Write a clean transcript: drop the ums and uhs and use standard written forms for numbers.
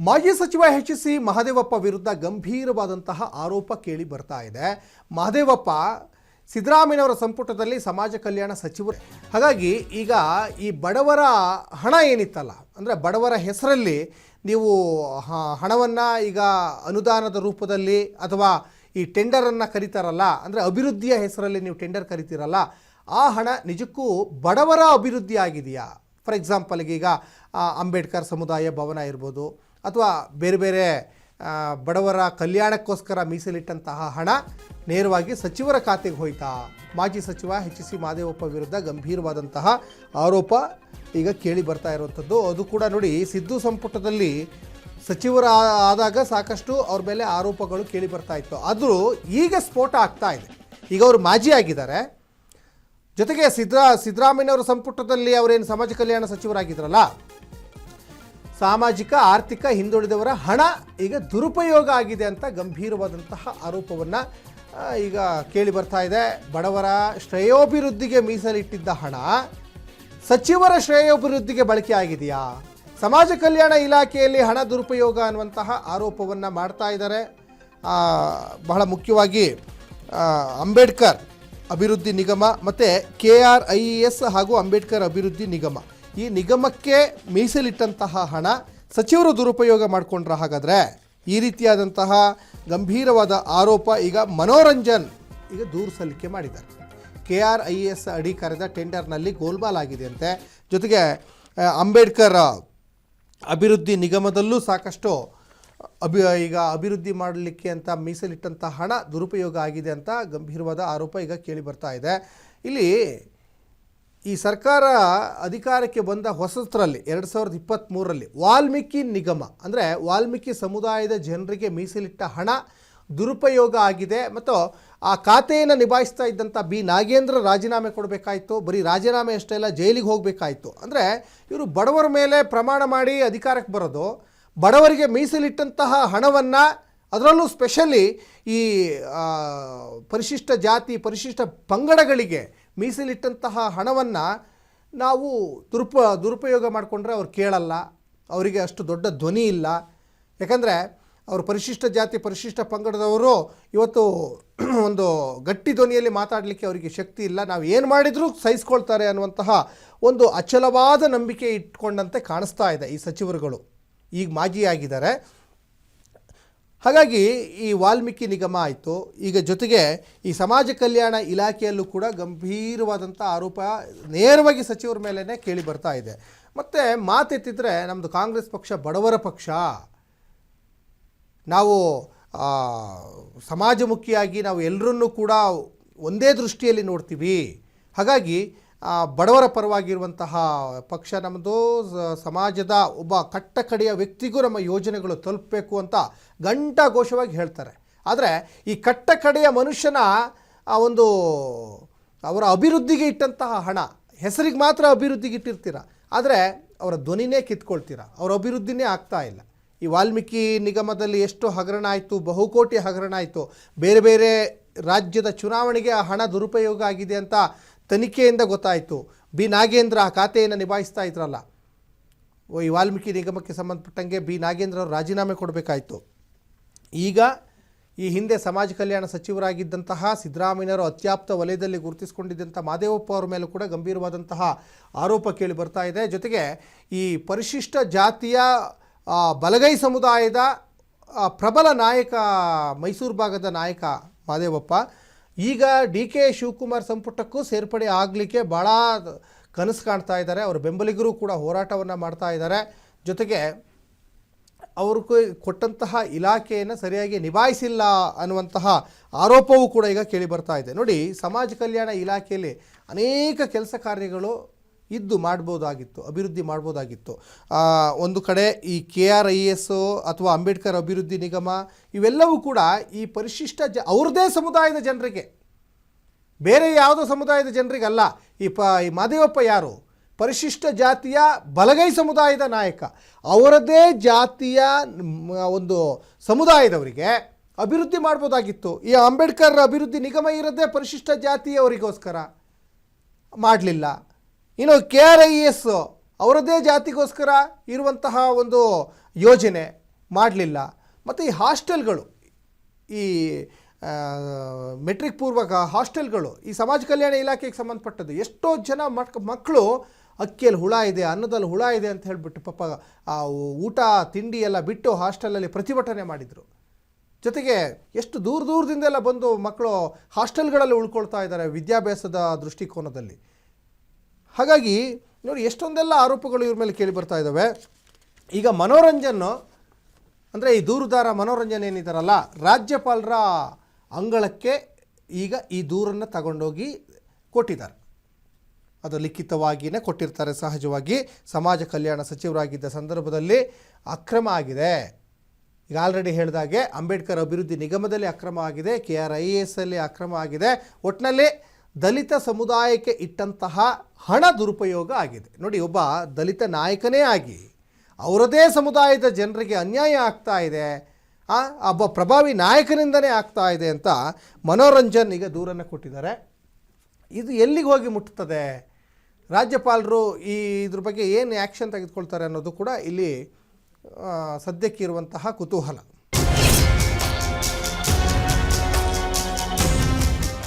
ಮಾಜಿ ಸಚಿವ ಎಚ್.ಸಿ. ಮಹದೇವಪ್ಪ ವಿರುದ್ಧ ಗಂಭೀರವಾದಂತಹ ಆರೋಪ ಕೇಳಿ ಬರ್ತಾ ಇದೆ. ಮಹದೇವಪ್ಪ ಸಿದ್ದರಾಮಯ್ಯನವರ ಸಂಪುಟದಲ್ಲಿ ಸಮಾಜ ಕಲ್ಯಾಣ ಸಚಿವರು. ಹಾಗಾಗಿ ಈಗ ಈ ಬಡವರ ಹಣ ಏನಿತ್ತಲ್ಲ, ಅಂದರೆ ಬಡವರ ಹೆಸರಲ್ಲಿ ನೀವು ಹಣವನ್ನು ಈಗ ಅನುದಾನದ ರೂಪದಲ್ಲಿ ಅಥವಾ ಈ ಟೆಂಡರನ್ನು ಕರೀತಾರಲ್ಲ, ಅಂದರೆ ಅಭಿವೃದ್ಧಿಯ ಹೆಸರಲ್ಲಿ ನೀವು ಟೆಂಡರ್ ಕರಿತೀರಲ್ಲ, ಆ ಹಣ ನಿಜಕ್ಕೂ ಬಡವರ ಅಭಿವೃದ್ಧಿ ಆಗಿದೆಯಾ? ಫಾರ್ ಎಕ್ಸಾಂಪಲ್ಗೆ ಈಗ ಅಂಬೇಡ್ಕರ್ ಸಮುದಾಯ ಭವನ ಇರ್ಬೋದು, ಅಥವಾ ಬೇರೆ ಬೇರೆ ಬಡವರ ಕಲ್ಯಾಣಕ್ಕೋಸ್ಕರ ಮೀಸಲಿಟ್ಟಂತಹ ಹಣ ನೇರವಾಗಿ ಸಚಿವರ ಖಾತೆಗೆ ಹೋಯ್ತಾ? ಮಾಜಿ ಸಚಿವ ಎಚ್.ಸಿ. ಮಹದೇವಪ್ಪ ವಿರುದ್ಧ ಗಂಭೀರವಾದಂತಹ ಆರೋಪ ಈಗ ಕೇಳಿ ಬರ್ತಾ ಇರುವಂಥದ್ದು. ಅದು ಕೂಡ ನೋಡಿ, ಸಿದ್ದು ಸಂಪುಟದಲ್ಲಿ ಸಚಿವರ ಆದಾಗ ಸಾಕಷ್ಟು ಅವ್ರ ಮೇಲೆ ಆರೋಪಗಳು ಕೇಳಿ ಬರ್ತಾ ಇತ್ತು. ಆದರೂ ಈಗ ಸ್ಫೋಟ ಆಗ್ತಾ ಇದೆ. ಈಗ ಅವರು ಮಾಜಿ ಆಗಿದ್ದಾರೆ, ಜೊತೆಗೆ ಸಿದ್ದರಾಮಯ್ಯನವರ ಸಂಪುಟದಲ್ಲಿ ಅವರೇನು ಸಮಾಜ ಕಲ್ಯಾಣ ಸಚಿವರಾಗಿದ್ರಲ್ಲ, ಸಾಮಾಜಿಕ ಆರ್ಥಿಕ ಹಿಂದುಳಿದವರ ಹಣ ಈಗ ದುರುಪಯೋಗ ಆಗಿದೆ ಅಂತ ಗಂಭೀರವಾದಂತಹ ಆರೋಪವನ್ನು ಈಗ ಕೇಳಿ ಬರ್ತಾ ಇದೆ. ಬಡವರ ಶ್ರೇಯೋಭಿವೃದ್ಧಿಗೆ ಮೀಸಲಿಟ್ಟಿದ್ದ ಹಣ ಸಚಿವರ ಶ್ರೇಯೋಭಿವೃದ್ಧಿಗೆ ಬಳಕೆ ಆಗಿದೆಯಾ? ಸಮಾಜ ಕಲ್ಯಾಣ ಇಲಾಖೆಯಲ್ಲಿ ಹಣ ದುರುಪಯೋಗ ಅನ್ನುವಂತಹ ಆರೋಪವನ್ನು ಮಾಡ್ತಾ ಇದ್ದಾರೆ. ಬಹಳ ಮುಖ್ಯವಾಗಿ ಅಂಬೇಡ್ಕರ್ ಅಭಿವೃದ್ಧಿ ನಿಗಮ ಮತ್ತು KRIES ಹಾಗೂ ಅಂಬೇಡ್ಕರ್ ಅಭಿವೃದ್ಧಿ ನಿಗಮ, ಈ ನಿಗಮಕ್ಕೆ ಮೀಸಲಿಟ್ಟಂತಹ ಹಣ ಸಚಿವರು ದುರುಪಯೋಗ ಮಾಡಿಕೊಂಡ್ರ? ಹಾಗಾದರೆ ಈ ರೀತಿಯಾದಂತಹ ಗಂಭೀರವಾದ ಆರೋಪ ಈಗ ಮನೋರಂಜನ್ ಈಗ ದೂರು ಸಲ್ಲಿಕೆ ಮಾಡಿದ್ದಾರೆ. KRIES ಅಡಿ ಕರೆದ ಟೆಂಡರ್ನಲ್ಲಿ ಗೋಲ್ಮಾಲ್ ಆಗಿದೆ ಅಂತೆ. ಜೊತೆಗೆ ಅಂಬೇಡ್ಕರ್ ಅಭಿವೃದ್ಧಿ ನಿಗಮದಲ್ಲೂ ಸಾಕಷ್ಟು ಈಗ ಅಭಿವೃದ್ಧಿ ಮಾಡಲಿಕ್ಕೆ ಅಂತ ಮೀಸಲಿಟ್ಟಂಥ ಹಣ ದುರುಪಯೋಗ ಆಗಿದೆ ಅಂತ ಗಂಭೀರವಾದ ಆರೋಪ ಈಗ ಕೇಳಿ ಬರ್ತಾ ಇದೆ. ಇಲ್ಲಿ ಈ ಸರ್ಕಾರ ಅಧಿಕಾರಕ್ಕೆ ಬಂದ ಹೊಸತರಲ್ಲಿ 2023ರಲ್ಲಿ ವಾಲ್ಮೀಕಿ ನಿಗಮ, ಅಂದರೆ ವಾಲ್ಮೀಕಿ ಸಮುದಾಯದ ಜನರಿಗೆ ಮೀಸಲಿಟ್ಟ ಹಣ ದುರುಪಯೋಗ ಆಗಿದೆ ಮತ್ತು ಆ ಖಾತೆಯನ್ನು ನಿಭಾಯಿಸ್ತಾ ಇದ್ದಂಥ ಬಿ ನಾಗೇಂದ್ರ ರಾಜೀನಾಮೆ ಕೊಡಬೇಕಾಯಿತು. ಬರೀ ರಾಜೀನಾಮೆ ಅಷ್ಟೇ ಅಲ್ಲ, ಜೈಲಿಗೆ ಹೋಗಬೇಕಾಯಿತು. ಅಂದರೆ ಇವರು ಬಡವರ ಮೇಲೆ ಪ್ರಮಾಣ ಮಾಡಿ ಅಧಿಕಾರಕ್ಕೆ ಬರೋದು, ಬಡವರಿಗೆ ಮೀಸಲಿಟ್ಟಂತಹ ಹಣವನ್ನು, ಅದರಲ್ಲೂ ಸ್ಪೆಷಲಿ ಈ ಪರಿಶಿಷ್ಟ ಜಾತಿ ಪರಿಶಿಷ್ಟ ಪಂಗಡಗಳಿಗೆ ಮೀಸಲಿಟ್ಟಂತಹ ಹಣವನ್ನು ನಾವು ದುರುಪಯೋಗ ಮಾಡಿಕೊಂಡ್ರೆ ಅವ್ರು ಕೇಳಲ್ಲ, ಅವರಿಗೆ ಅಷ್ಟು ದೊಡ್ಡ ಧ್ವನಿ ಇಲ್ಲ. ಯಾಕಂದರೆ ಅವರು ಪರಿಶಿಷ್ಟ ಜಾತಿ ಪರಿಶಿಷ್ಟ ಪಂಗಡದವರು ಇವತ್ತು ಒಂದು ಗಟ್ಟಿ ಧ್ವನಿಯಲ್ಲಿ ಮಾತಾಡಲಿಕ್ಕೆ ಅವರಿಗೆ ಶಕ್ತಿ ಇಲ್ಲ. ನಾವು ಏನು ಮಾಡಿದರೂ ಸಹಿಸ್ಕೊಳ್ತಾರೆ ಅನ್ನುವಂತಹ ಒಂದು ಅಚಲವಾದ ನಂಬಿಕೆ ಇಟ್ಕೊಂಡಂತೆ ಕಾಣಿಸ್ತಾ ಇದೆ ಈ ಸಚಿವರುಗಳು, ಈಗ ಮಾಜಿಯಾಗಿದ್ದಾರೆ. ಹಾಗಾಗಿ ಈ ವಾಲ್ಮೀಕಿ ನಿಗಮ ಆಯಿತು, ಈಗ ಜೊತೆಗೆ ಈ ಸಮಾಜ ಕಲ್ಯಾಣ ಇಲಾಖೆಯಲ್ಲೂ ಕೂಡ ಗಂಭೀರವಾದಂಥ ಆರೋಪ ನೇರವಾಗಿ ಸಚಿವರ ಮೇಲೇ ಕೇಳಿ ಬರ್ತಾ ಇದೆ. ಮತ್ತು ಮಾತೆತ್ತಿದ್ರೆ ನಮ್ಮದು ಕಾಂಗ್ರೆಸ್ ಪಕ್ಷ ಬಡವರ ಪಕ್ಷ, ನಾವು ಸಮಾಜಮುಖಿಯಾಗಿ ನಾವು ಎಲ್ಲರನ್ನೂ ಕೂಡ ಒಂದೇ ದೃಷ್ಟಿಯಲ್ಲಿ ನೋಡ್ತೀವಿ. ಹಾಗಾಗಿ ಬಡವರ ಪರವಾಗಿರುವಂತಹ ಪಕ್ಷ ನಮ್ಮದು, ಸಮಾಜದ ಒಬ್ಬ ಕಟ್ಟಕಡೆಯ ವ್ಯಕ್ತಿಗೂ ನಮ್ಮ ಯೋಜನೆಗಳು ತಲುಪಬೇಕು ಅಂತ ಘಂಟಾಘೋಷವಾಗಿ ಹೇಳ್ತಾರೆ. ಆದರೆ ಈ ಕಟ್ಟಕಡೆಯ ಮನುಷ್ಯನ ಒಂದು ಅವರ ಅಭಿವೃದ್ಧಿಗೆ ಇಟ್ಟಂತಹ ಹಣ, ಹೆಸರಿಗೆ ಮಾತ್ರ ಅಭಿವೃದ್ಧಿಗೆ ಇಟ್ಟಿರ್ತೀರ, ಆದರೆ ಅವರ ಧ್ವನಿನೇ ಕಿತ್ಕೊಳ್ತೀರ, ಅವರ ಅಭಿವೃದ್ಧಿನೇ ಆಗ್ತಾ ಇಲ್ಲ. ಈ ವಾಲ್ಮೀಕಿ ನಿಗಮದಲ್ಲಿ ಎಷ್ಟು ಹಗರಣ ಆಯಿತು, ಬಹುಕೋಟಿ ಹಗರಣ ಆಯಿತು. ಬೇರೆ ಬೇರೆ ರಾಜ್ಯದ ಚುನಾವಣೆಗೆ ಆ ಹಣ ದುರುಪಯೋಗ ಆಗಿದೆ ಅಂತ ತನಿಖೆಯಿಂದ ಗೊತ್ತಾಯಿತು. ಬಿ ನಾಗೇಂದ್ರ ಆ ಖಾತೆಯನ್ನು ನಿಭಾಯಿಸ್ತಾ ಇದ್ರಲ್ಲ, ಈ ವಾಲ್ಮೀಕಿ ನಿಗಮಕ್ಕೆ ಸಂಬಂಧಪಟ್ಟಂಗೆ ಬಿ ನಾಗೇಂದ್ರ ಅವರು ರಾಜೀನಾಮೆ ಕೊಡಬೇಕಾಯಿತು. ಈಗ ಈ ಹಿಂದೆ ಸಮಾಜ ಕಲ್ಯಾಣ ಸಚಿವರಾಗಿದ್ದಂತಹ ಸಿದ್ದರಾಮಯ್ಯನವರು ಅತ್ಯಾಪ್ತ ವಲಯದಲ್ಲಿ ಗುರುತಿಸಿಕೊಂಡಿದ್ದಂಥ ಮಹದೇವಪ್ಪ ಅವರ ಮೇಲೂ ಕೂಡ ಗಂಭೀರವಾದಂತಹ ಆರೋಪ ಕೇಳಿ ಬರ್ತಾ ಇದೆ. ಜೊತೆಗೆ ಈ ಪರಿಶಿಷ್ಟ ಜಾತಿಯ ಬಲಗೈ ಸಮುದಾಯದ ಪ್ರಬಲ ನಾಯಕ, ಮೈಸೂರು ಭಾಗದ ನಾಯಕ ಮಹದೇವಪ್ಪ ಈಗ DK ಶಿವಕುಮಾರ್ ಸಂಪುಟಕ್ಕೂ ಸೇರ್ಪಡೆ ಆಗಲಿಕ್ಕೆ ಭಾಳ ಕನಸು ಕಾಣ್ತಾ ಇದ್ದಾರೆ. ಅವರ ಬೆಂಬಲಿಗರು ಕೂಡ ಹೋರಾಟವನ್ನು ಮಾಡ್ತಾ ಇದ್ದಾರೆ. ಜೊತೆಗೆ ಅವರು ಕೊಟ್ಟಂತಹ ಇಲಾಖೆಯನ್ನು ಸರಿಯಾಗಿ ನಿಭಾಯಿಸಿಲ್ಲ ಅನ್ನುವಂತಹ ಆರೋಪವೂ ಕೂಡ ಈಗ ಕೇಳಿ ಬರ್ತಾ ಇದೆ. ನೋಡಿ, ಸಮಾಜ ಕಲ್ಯಾಣ ಇಲಾಖೆಯಲ್ಲಿ ಅನೇಕ ಕೆಲಸ ಕಾರ್ಯಗಳು ಇದ್ದು ಮಾಡ್ಬೋದಾಗಿತ್ತು, ಅಭಿವೃದ್ಧಿ ಮಾಡ್ಬೋದಾಗಿತ್ತು. ಒಂದು ಕಡೆ ಈ KRIES ಅಥವಾ ಅಂಬೇಡ್ಕರ್ ಅಭಿವೃದ್ಧಿ ನಿಗಮ ಇವೆಲ್ಲವೂ ಕೂಡ ಈ ಪರಿಶಿಷ್ಟ ಅವ್ರದ್ದೇ ಸಮುದಾಯದ ಜನರಿಗೆ, ಬೇರೆ ಯಾವುದೋ ಸಮುದಾಯದ ಜನರಿಗಲ್ಲ. ಈ ಮಹದೇವಪ್ಪ ಯಾರು? ಪರಿಶಿಷ್ಟ ಜಾತಿಯ ಬಲಗೈ ಸಮುದಾಯದ ನಾಯಕ, ಅವರದೇ ಜಾತಿಯ ಒಂದು ಸಮುದಾಯದವರಿಗೆ ಅಭಿವೃದ್ಧಿ ಮಾಡ್ಬೋದಾಗಿತ್ತು. ಈ ಅಂಬೇಡ್ಕರ್ ಅಭಿವೃದ್ಧಿ ನಿಗಮ ಇರೋದೇ ಪರಿಶಿಷ್ಟ ಜಾತಿಯವರಿಗೋಸ್ಕರ, ಮಾಡಲಿಲ್ಲ. ಇನ್ನು KRIES ಅವರದೇ ಜಾತಿಗೋಸ್ಕರ ಇರುವಂತಹ ಒಂದು ಯೋಜನೆ, ಮಾಡಲಿಲ್ಲ. ಮತ್ತು ಈ ಹಾಸ್ಟೆಲ್ಗಳು, ಈ ಮೆಟ್ರಿಕ್ ಪೂರ್ವಕ ಹಾಸ್ಟೆಲ್ಗಳು ಈ ಸಮಾಜ ಕಲ್ಯಾಣ ಇಲಾಖೆಗೆ ಸಂಬಂಧಪಟ್ಟದ್ದು. ಎಷ್ಟೋ ಜನ ಮಕ್ಕಳು ಅಕ್ಕಿಯಲ್ಲಿ ಹುಳ ಇದೆ, ಅನ್ನದಲ್ಲಿ ಹುಳ ಇದೆ ಅಂತ ಹೇಳಿಬಿಟ್ಟು ಪಾಪ ಆ ಊಟ ತಿಂಡಿ ಎಲ್ಲ ಬಿಟ್ಟು ಹಾಸ್ಟೆಲಲ್ಲಿ ಪ್ರತಿಭಟನೆ ಮಾಡಿದರು. ಜೊತೆಗೆ ಎಷ್ಟು ದೂರದಿಂದೆಲ್ಲ ಬಂದು ಮಕ್ಕಳು ಹಾಸ್ಟೆಲ್ಗಳಲ್ಲಿ ಉಳ್ಕೊಳ್ತಾ ಇದ್ದಾರೆ ವಿದ್ಯಾಭ್ಯಾಸದ ದೃಷ್ಟಿಕೋನದಲ್ಲಿ. ಹಾಗಾಗಿ ನೋಡಿ ಎಷ್ಟೊಂದೆಲ್ಲ ಆರೋಪಗಳು ಇವ್ರ ಮೇಲೆ ಕೇಳಿ ಬರ್ತಾ ಇದ್ದಾವೆ. ಈಗ ಮನೋರಂಜನ್ ಅಂದರೆ ಈ ದೂರುದಾರ ಮನೋರಂಜನೆ ಏನಿದ್ದಾರಲ್ಲ, ರಾಜ್ಯಪಾಲರ ಅಂಗಳಕ್ಕೆ ಈಗ ಈ ದೂರನ್ನು ತಗೊಂಡೋಗಿ ಕೊಟ್ಟಿದ್ದಾರೆ. ಅದು ಲಿಖಿತವಾಗಿಯೇ ಕೊಟ್ಟಿರ್ತಾರೆ. ಸಹಜವಾಗಿ ಸಮಾಜ ಕಲ್ಯಾಣ ಸಚಿವರಾಗಿದ್ದ ಸಂದರ್ಭದಲ್ಲಿ ಅಕ್ರಮ ಆಗಿದೆ. ಈಗ ಆಲ್ರೆಡಿ ಹೇಳಿದಾಗೆ ಅಂಬೇಡ್ಕರ್ ಅಭಿವೃದ್ಧಿ ನಿಗಮದಲ್ಲಿ ಅಕ್ರಮ ಆಗಿದೆ, KRIS ಅಲ್ಲಿ ಅಕ್ರಮ ಆಗಿದೆ. ಒಟ್ಟಿನಲ್ಲಿ ದಲಿತ ಸಮುದಾಯಕ್ಕೆ ಇಟ್ಟಂತಹ ಹಣ ದುರುಪಯೋಗ ಆಗಿದೆ. ನೋಡಿ, ಒಬ್ಬ ದಲಿತ ನಾಯಕನೇ ಆಗಿ ಅವರದೇ ಸಮುದಾಯದ ಜನರಿಗೆ ಅನ್ಯಾಯ ಆಗ್ತಾ ಇದೆ, ಒಬ್ಬ ಪ್ರಭಾವಿ ನಾಯಕನಿಂದನೇ ಆಗ್ತಾ ಇದೆ ಅಂತ ಮನೋರಂಜನ್ ಈಗ ದೂರನ್ನು ಕೊಟ್ಟಿದ್ದಾರೆ. ಇದು ಎಲ್ಲಿಗೆ ಹೋಗಿ ಮುಟ್ತದೆ, ರಾಜ್ಯಪಾಲರು ಇದ್ರ ಬಗ್ಗೆ ಏನು ಆ್ಯಕ್ಷನ್ ತೆಗೆದುಕೊಳ್ತಾರೆ ಅನ್ನೋದು ಕೂಡ ಇಲ್ಲಿ ಸದ್ಯಕ್ಕಿರುವಂತಹ ಕುತೂಹಲ.